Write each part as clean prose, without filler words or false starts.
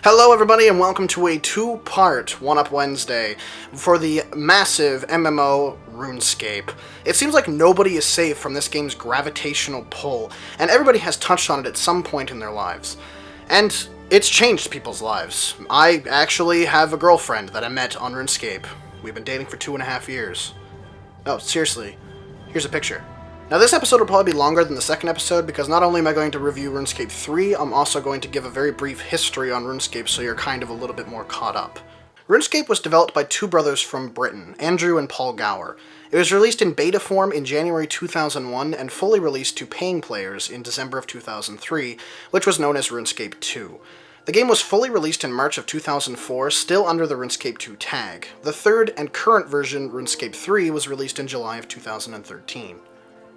Hello everybody and welcome to a two-part One-Up Wednesday for the massive MMO Runescape. It seems like nobody is safe from this game's gravitational pull, and everybody has touched on it at some point in their lives. And it's changed people's lives. I actually have a girlfriend that I met on Runescape. We've been dating for 2.5 years. Oh, seriously. Here's a picture. Now this episode will probably be longer than the second episode because not only am I going to review RuneScape 3, I'm also going to give a very brief history on RuneScape so you're kind of a little bit more caught up. RuneScape was developed by two brothers from Britain, Andrew and Paul Gower. It was released in beta form in January 2001 and fully released to paying players in December of 2003, which was known as RuneScape 2. The game was fully released in March of 2004, still under the RuneScape 2 tag. The third and current version, RuneScape 3, was released in July of 2013.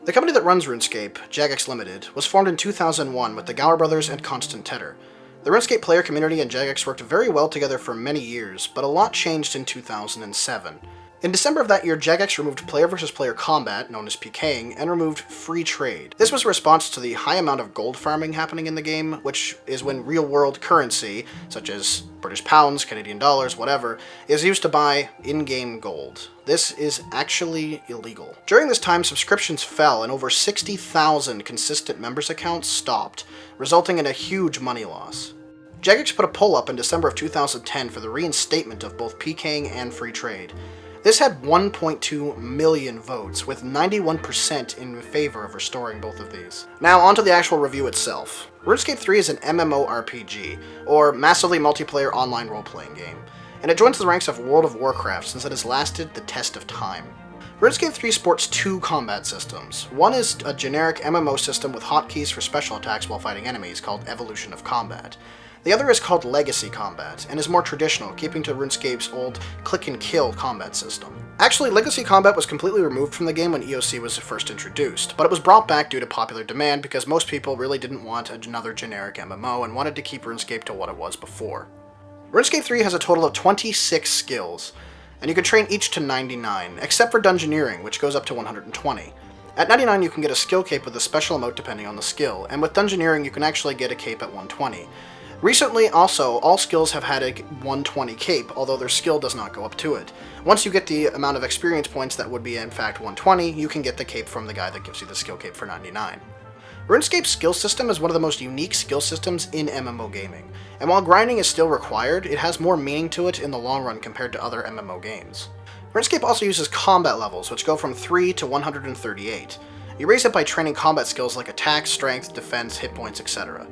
The company that runs RuneScape, Jagex Limited, was formed in 2001 with the Gower brothers and Constant Tedder. The RuneScape player community and Jagex worked very well together for many years, but a lot changed in 2007. In December of that year, Jagex removed player versus player combat, known as PKing, and removed free trade. This was a response to the high amount of gold farming happening in the game, which is when real-world currency, such as British pounds, Canadian dollars, whatever, is used to buy in-game gold. This is actually illegal. During this time, subscriptions fell and over 60,000 consistent members' accounts stopped, resulting in a huge money loss. Jagex put a poll up in December of 2010 for the reinstatement of both PKing and free trade. This had 1.2 million votes, with 91% in favor of restoring both of these. Now, onto the actual review itself. RuneScape 3 is an MMORPG, or Massively Multiplayer Online Role-Playing Game, and it joins the ranks of World of Warcraft since it has lasted the test of time. RuneScape 3 sports two combat systems. One is a generic MMO system with hotkeys for special attacks while fighting enemies called Evolution of Combat. The other is called Legacy Combat, and is more traditional, keeping to RuneScape's old click-and-kill combat system. Actually, Legacy Combat was completely removed from the game when EOC was first introduced, but it was brought back due to popular demand because most people really didn't want another generic MMO and wanted to keep RuneScape to what it was before. RuneScape 3 has a total of 26 skills, and you can train each to 99, except for Dungeoneering, which goes up to 120. At 99 you can get a skill cape with a special emote depending on the skill, and with Dungeoneering you can actually get a cape at 120. Recently, also, all skills have had a 120 cape, although their skill does not go up to it. Once you get the amount of experience points that would be in fact 120, you can get the cape from the guy that gives you the skill cape for 99. RuneScape's skill system is one of the most unique skill systems in MMO gaming, and while grinding is still required, it has more meaning to it in the long run compared to other MMO games. RuneScape also uses combat levels, which go from 3 to 138. You raise it by training combat skills like attack, strength, defense, hit points, etc.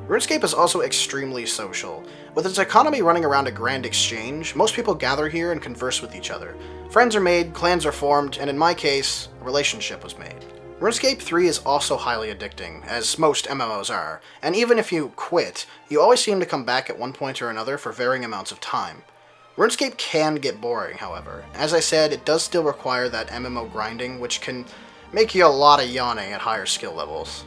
RuneScape is also extremely social. With its economy running around a grand exchange, most people gather here and converse with each other. Friends are made, clans are formed, and in my case, a relationship was made. RuneScape 3 is also highly addicting, as most MMOs are, and even if you quit, you always seem to come back at one point or another for varying amounts of time. RuneScape can get boring, however. As I said, it does still require that MMO grinding, which can make you a lot of yawning at higher skill levels.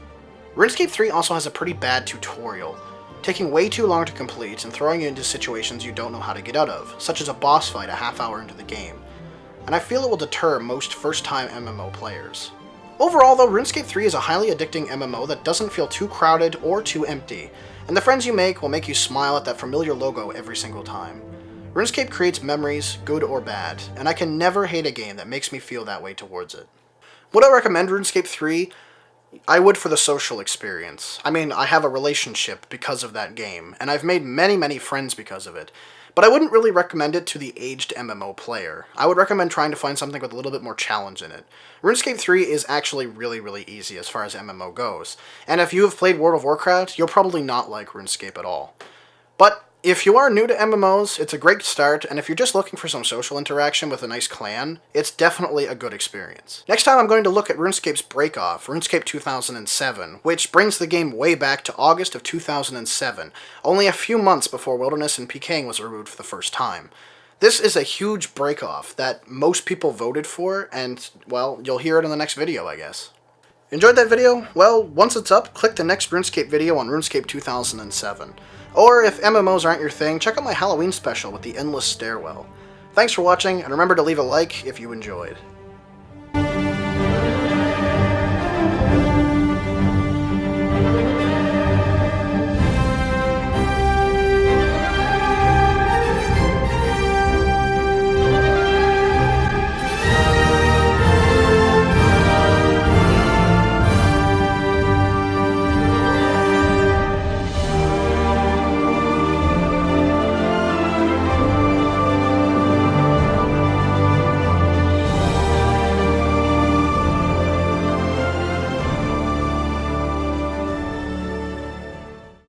RuneScape 3 also has a pretty bad tutorial, taking way too long to complete and throwing you into situations you don't know how to get out of, such as a boss fight a half hour into the game, and I feel it will deter most first-time MMO players. Overall though, RuneScape 3 is a highly addicting MMO that doesn't feel too crowded or too empty, and the friends you make will make you smile at that familiar logo every single time. RuneScape creates memories, good or bad, and I can never hate a game that makes me feel that way towards it. Would I recommend RuneScape 3? I would for the social experience. I mean, I have a relationship because of that game, and I've made many friends because of it. But I wouldn't really recommend it to the aged MMO player. I would recommend trying to find something with a little bit more challenge in it. RuneScape 3 is actually really easy as far as MMO goes, and if you have played World of Warcraft, you'll probably not like RuneScape at all. But if you are new to MMOs, it's a great start, and if you're just looking for some social interaction with a nice clan, it's definitely a good experience. Next time I'm going to look at RuneScape's breakoff, RuneScape 2007, which brings the game way back to August of 2007, only a few months before Wilderness and PKing was removed for the first time. This is a huge breakoff that most people voted for, and, well, you'll hear it in the next video, I guess. Enjoyed that video? Well, once it's up, click the next RuneScape video on RuneScape 2007. Or if MMOs aren't your thing, check out my Halloween special with the Endless Stairwell. Thanks for watching, and remember to leave a like if you enjoyed.